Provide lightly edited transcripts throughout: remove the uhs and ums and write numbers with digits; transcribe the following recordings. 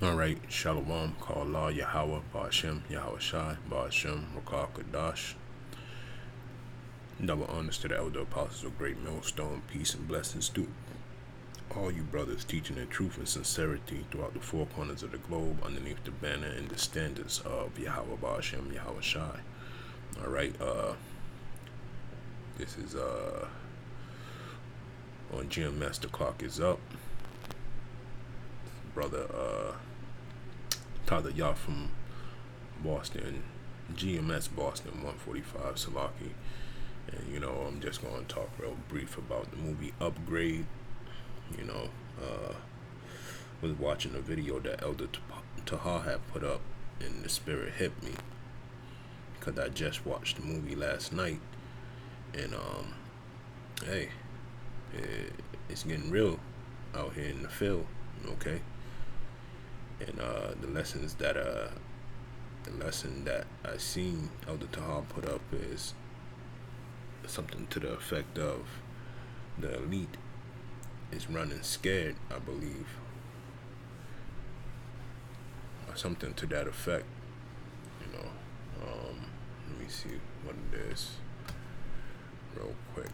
Alright, Shalom, Ka'Allah, Yahweh, Ba'ashem, Yahweh Shai, Ba'ashem, Rakah Kadash. Double honors to the elder apostles of Great Millstone, peace and blessings to all you brothers teaching the truth and sincerity throughout the four corners of the globe underneath the banner and the standards of Yahweh, Ba'ashem, Yahweh Shai. Alright, this is on GMS, the clock is up. Brother Tyler Yacht from Boston, GMS Boston 145 Salaki. And I'm just going to talk real brief about the movie Upgrade. Was watching a video that Elder Taha had put up, and the spirit hit me because I just watched the movie last night, and hey, it's getting real out here in the field, okay? And the lesson that I seen Elder Taha put up is something to the effect of the elite is running scared, I believe, or something to that effect. Let me see what it is real quick.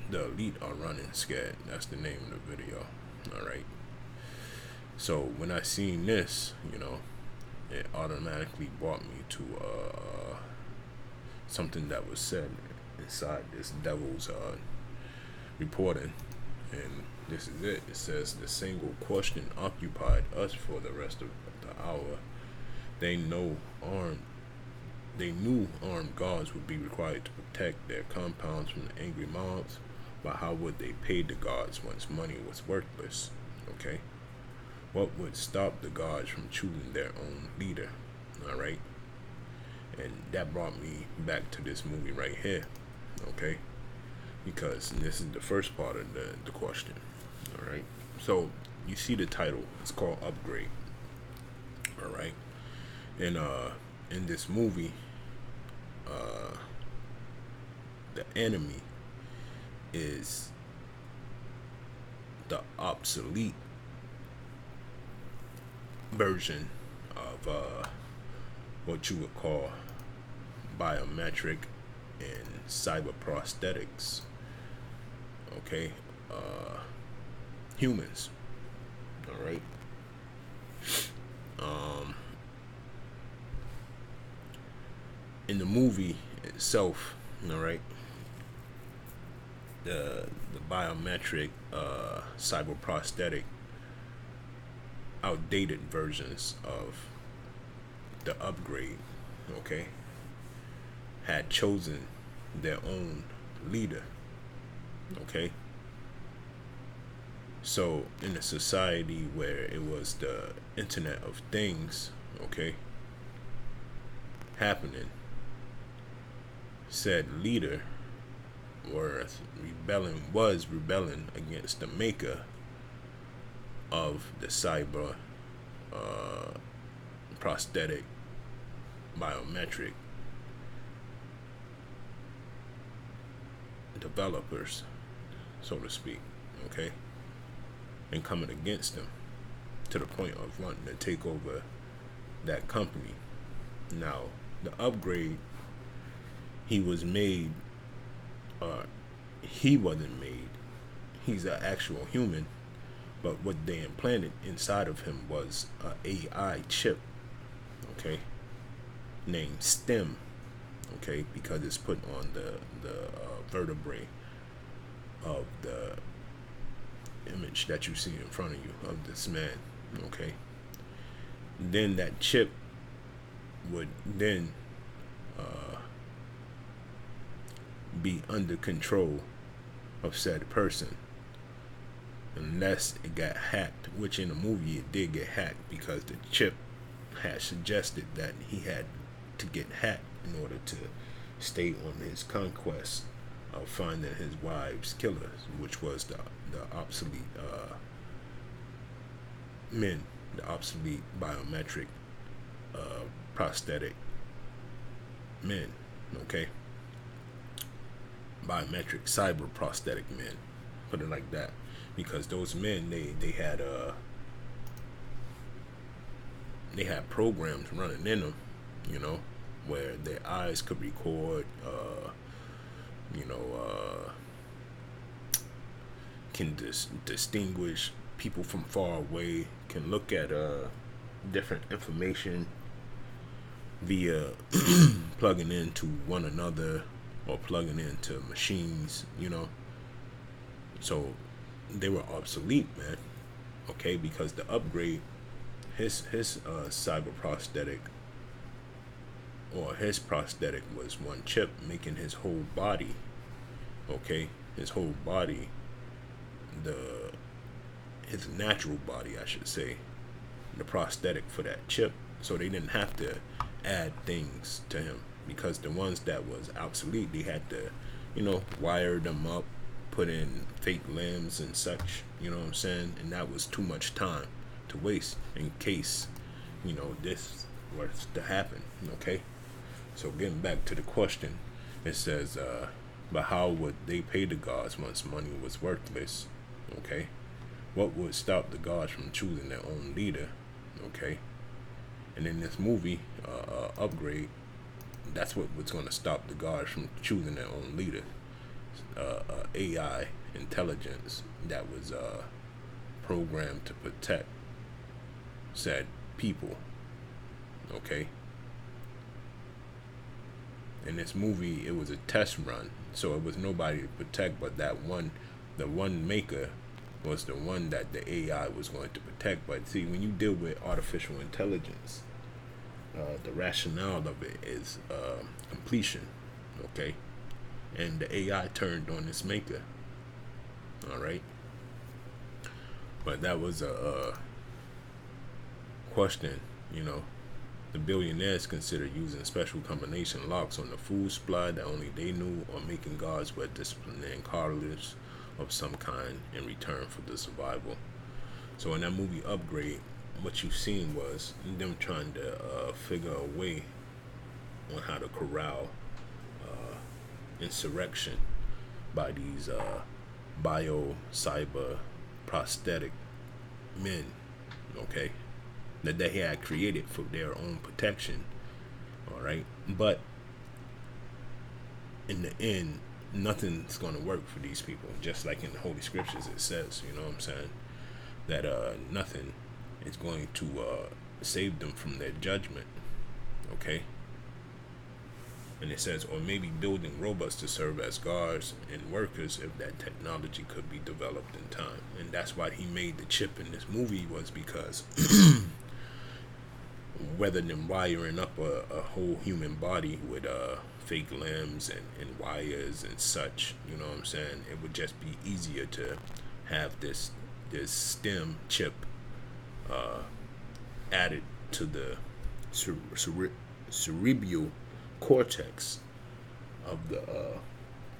The elite are running scared. That's the name of the video. Alright. So when I seen this, it automatically brought me to something that was said inside this devil's reporting. And this is it. It says the single question occupied us for the rest of the hour. They knew armed guards would be required to protect their compounds from the angry mobs, but how would they pay the guards once money was worthless? Okay? What would stop the guards from choosing their own leader? Alright? And that brought me back to this movie right here. Okay? Because this is the first part of the question. Alright? So, you see the title. It's called Upgrade. Alright? And in this movie, the enemy is the obsolete version of what you would call biometric and cyber prosthetics. Okay, humans. All right. In the movie itself, all right, the biometric cyber prosthetic outdated versions of the Upgrade, okay, had chosen their own leader. Okay, so in a society where it was the Internet of Things, okay, happening, said leader was rebelling against the maker of the cyber prosthetic biometric developers, so to speak, okay, and coming against them to the point of wanting to take over that company. Now, the Upgrade, he wasn't made. He's an actual human, but what they implanted inside of him was an AI chip, okay, named STEM, okay, because it's put on the vertebrae of the image that you see in front of you of this man, okay. Then that chip would then be under control of said person, unless it got hacked, which in the movie it did get hacked because the chip had suggested that he had to get hacked in order to stay on his conquest of finding his wife's killers, which was the obsolete men, the obsolete biometric prosthetic men, okay? Biometric cyber prosthetic men, put it like that, because those men, they had programs running in them, you know, where their eyes could record, you know, can distinguish people from far away, can look at different information via plugging into one another or plugging into machines, you know. So they were obsolete, man. Okay, because the upgrade, his cyber prosthetic, or his prosthetic, was one chip making his whole body, okay, his whole body, the his natural body, I should say, the prosthetic for that chip. So they didn't have to add things to him, because the ones that was obsolete, they had to, you know, wire them up, put in fake limbs and such, you know what I'm saying? And that was too much time to waste in case, you know, this was to happen, okay? So getting back to the question, it says, but how would they pay the gods once money was worthless? Okay? What would stop the gods from choosing their own leader? Okay? And in this movie, Upgrade, that's what was going to stop the gods from choosing their own leader. AI intelligence that was programmed to protect said people. Okay? In this movie, it was a test run, so it was nobody to protect but that one. The one maker was the one that the AI was going to protect. But see, when you deal with artificial intelligence, the rationale of it is completion, okay? And the AI turned on its maker, all right? But that was a question, you know. The billionaires considered using special combination locks on the food supply that only they knew, or making guards wear disciplinary collars of some kind in return for the survival. So in that movie Upgrade, what you've seen was them trying to figure a way on how to corral insurrection by these bio cyber prosthetic men, okay, that they had created for their own protection, all right? But in the end, nothing's going to work for these people. Just like in the Holy Scriptures it says, you know what I'm saying, that nothing is going to save them from their judgment, okay? And it says, or maybe building robots to serve as guards and workers if that technology could be developed in time. And that's why he made the chip in this movie, was because rather than wiring up a whole human body with fake limbs and wires and such, you know what I'm saying, it would just be easier to have this stem chip added to the cerebral cortex of the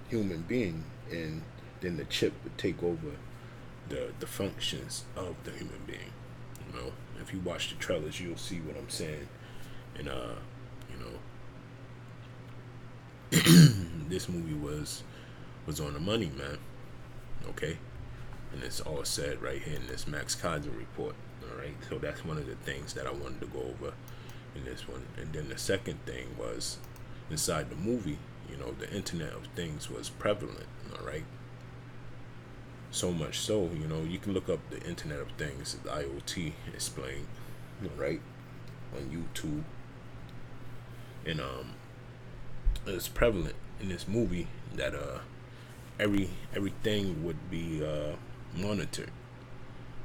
human being, and then the chip would take over the functions of the human being. You know, if you watch the trailers, you'll see what I'm saying. And you know, this movie was on the money, man. Okay, and it's all said right here in this Max Kaiser report. All right, so that's one of the things that I wanted to go over in this one. And then the second thing was, inside the movie, you know, the Internet of Things was prevalent. All right, so much so, you know, you can look up the Internet of Things, IoT explained, right, on YouTube. And it's prevalent in this movie that everything would be monitored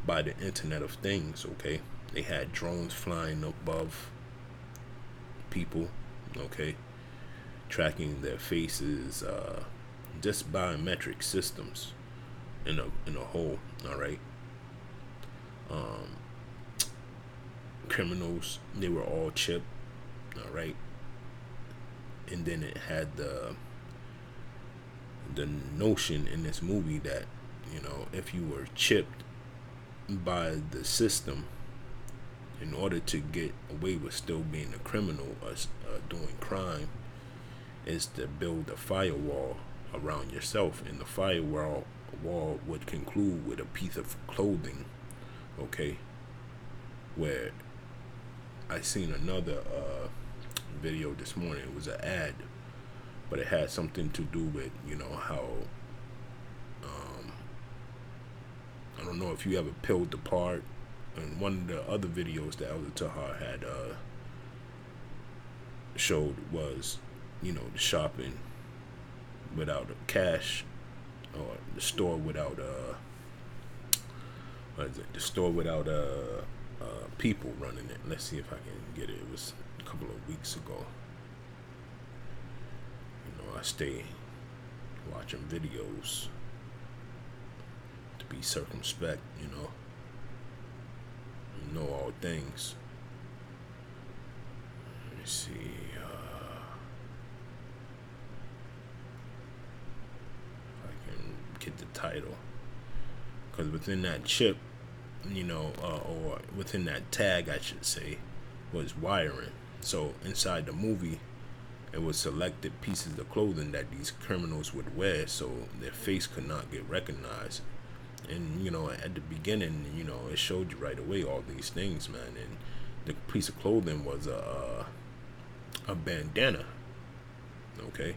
by the Internet of Things. Okay, they had drones flying above people, okay, tracking their faces, just biometric systems in a whole. All right, criminals, they were all chipped. All right, and then it had the notion in this movie that, you know, if you were chipped by the system, in order to get away with still being a criminal or doing crime, is to build a firewall around yourself, and the firewall would conclude with a piece of clothing, okay? Where I seen another video this morning. It was an ad, but it had something to do with, you know, how I don't know if you ever peeled apart. And one of the other videos that Elder Tahar had showed was, you know, the shopping without cash, or the store without what is it? The store without people running it. Let's see if I can get it. It was a couple of weeks ago. You know, I stay watching videos to be circumspect, you know all things. Let me see. If I can get the title, because within that chip, you know, or within that tag, I should say, was wiring. So inside the movie, it was selected pieces of clothing that these criminals would wear, so their face could not get recognized. And, you know, at the beginning, you know, it showed you right away all these things, man. And the piece of clothing was a bandana, okay?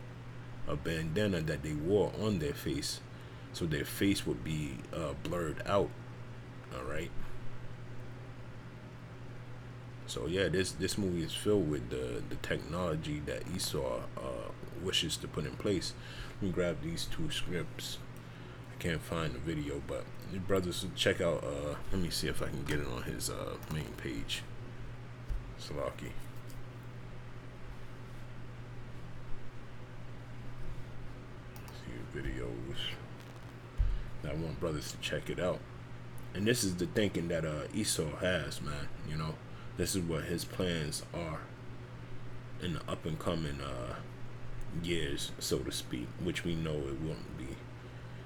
A bandana that they wore on their face, so their face would be blurred out, all right? So, yeah, this movie is filled with the technology that Esau wishes to put in place. Let me grab these two scripts. Can't find the video, but your brothers check out let me see if I can get it on his main page. Salaki. See videos. I want brothers to check it out. And this is the thinking that Esau has, man. You know, this is what his plans are in the up and coming years, so to speak, which we know it won't be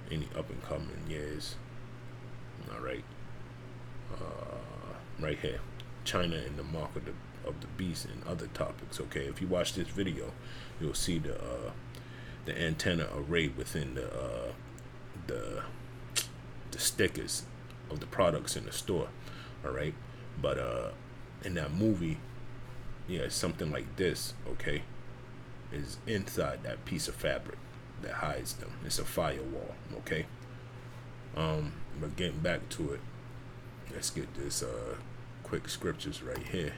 any up and coming years. All right. Right here, China and the mark of the beast and other topics. Okay, if you watch this video, you'll see the antenna array within the stickers of the products in the store. All right, but in that movie, yeah, it's something like this. Okay, is inside that piece of fabric that hides them. It's a firewall, okay? But getting back to it, let's get this quick scriptures right here.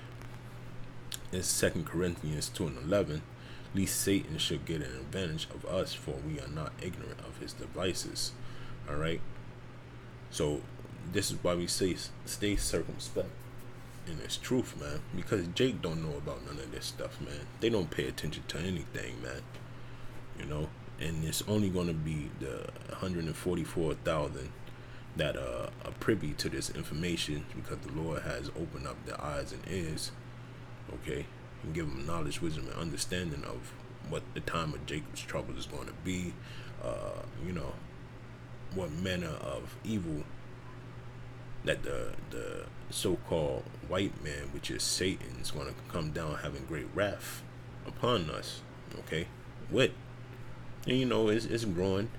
It's 2 Corinthians 2:11. Least Satan should get an advantage of us, for we are not ignorant of his devices. All right? So this is why we say stay circumspect in this truth, man. Because Jake don't know about none of this stuff, man. They don't pay attention to anything, man. You know? And it's only going to be the 144,000 that are privy to this information, because the Lord has opened up their eyes and ears, okay, and give them knowledge, wisdom, and understanding of what the time of Jacob's trouble is going to be, you know, what manner of evil that the so-called white man, which is Satan, is going to come down having great wrath upon us, okay, with. And you know, it's growing,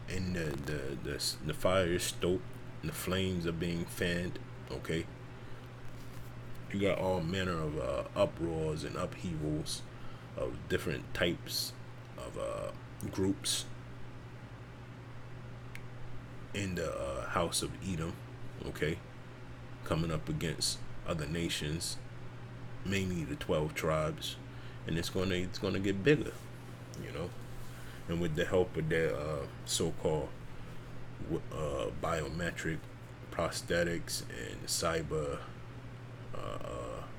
and the fire is stoked, and the flames are being fanned. Okay, you got all manner of uproars and upheavals of different types of groups in the house of Edom. Okay, coming up against other nations, mainly the 12 tribes, and it's gonna get bigger, you know. And with the help of their so-called biometric prosthetics and cyber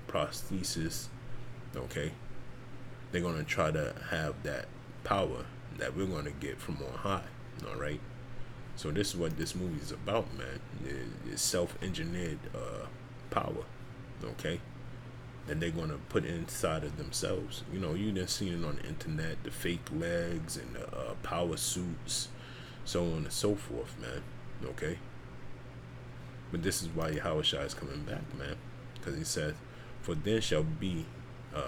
prosthesis, okay, they're going to try to have that power that we're going to get from on high, all right? So this is what this movie is about, man. It's self-engineered power, okay, that they're going to put inside of themselves. You know, you done seen it on the internet, the fake legs and the power suits, so on and so forth, man, okay? But this is why Yahushua is coming back, man, because he says, for then shall be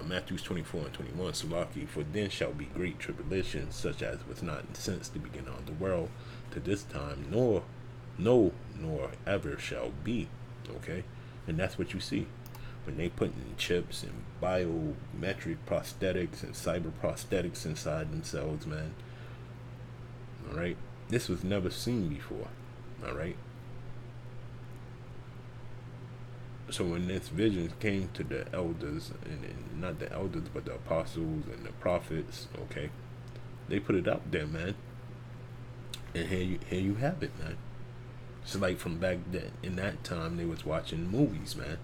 Matthew 24 and 21, Salaki, for then shall be great tribulation, such as was not since the beginning of the world to this time, nor ever shall be. Okay, and that's what you see when they put in chips and biometric prosthetics and cyber prosthetics inside themselves, man. All right, this was never seen before. All right. So when this vision came to the elders, and not the elders, but the apostles and the prophets, okay, they put it out there, man. And here you have it, man. It's like from back then, in that time, they was watching movies, man.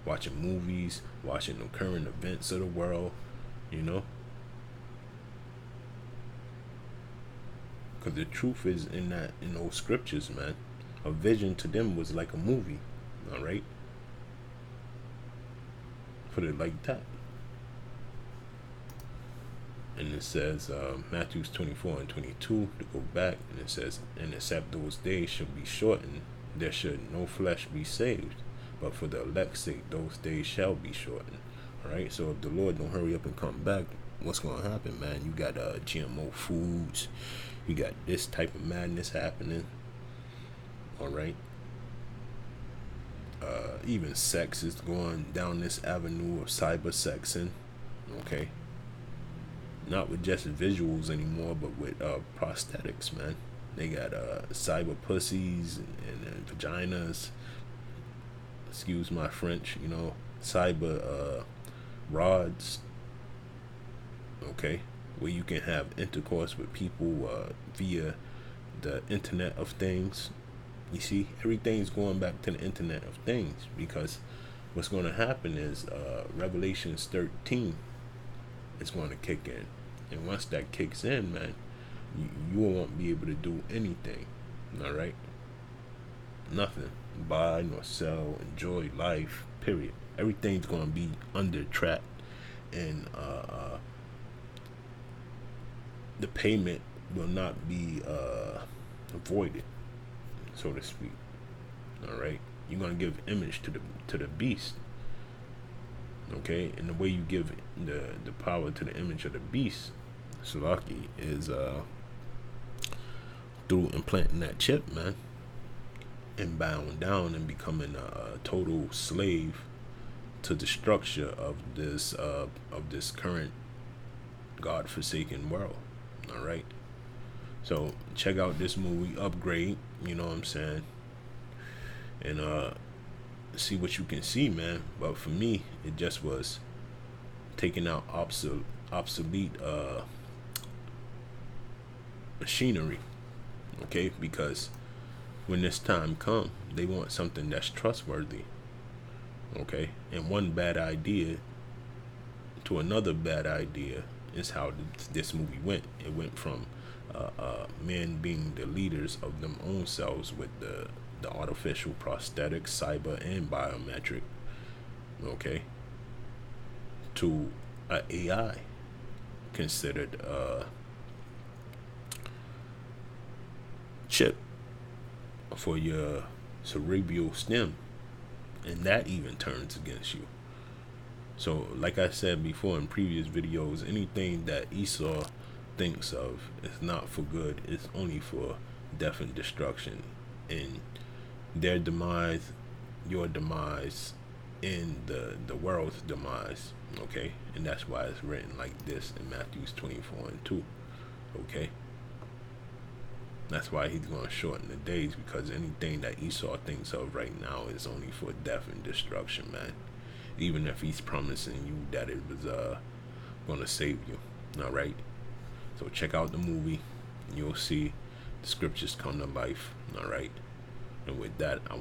Watching the current events of the world, you know. Because the truth is in those scriptures, man. A vision to them was like a movie, all right. Put it like that. And it says Matthew 24 and 22 to go back, and it says, and except those days shall be shortened, there should no flesh be saved, but for the elect's sake those days shall be shortened. All right, so if the Lord don't hurry up and come back, what's going to happen, man? You got GMO foods, you got this type of madness happening. All right. Even sex is going down this avenue of cyber sexing. Okay, not with just visuals anymore, but with prosthetics, man. They got cyber pussies and vaginas, excuse my French, you know, cyber rods, okay, where you can have intercourse with people via the Internet of Things. You see, everything's going back to the Internet of Things, because what's going to happen is Revelations 13 is going to kick in. And once that kicks in, man, you won't be able to do anything. All right? Nothing. Buy nor sell, enjoy life, period. Everything's going to be under trap. And the payment will not be avoided, so to speak. All right, you're gonna give image to the beast. Okay, and the way you give the power to the image of the beast, Salaki, is through implanting that chip, man, and bowing down and becoming a total slave to the structure of this current God-forsaken world. All right. So check out this movie, Upgrade, you know what I'm saying, and see what you can see, man. But for me, it just was taking out obsolete machinery, okay, because when this time come, they want something that's trustworthy, okay, and one bad idea to another bad idea is how this movie went. It went from men being the leaders of them own selves with the artificial prosthetics, cyber and biometric, okay, to a AI considered chip for your cerebral stem, and that even turns against you. So like I said before in previous videos, anything that Esau thinks of is not for good. It's only for death and destruction, and their demise, your demise, and the world's demise. Okay, and that's why it's written like this in Matthew 24 and 2. Okay, that's why he's going to shorten the days, because anything that Esau thinks of right now is only for death and destruction, man. Even if he's promising you that it was going to save you. All right. So check out the movie, and you'll see the scriptures come to life. All right. And with that, I want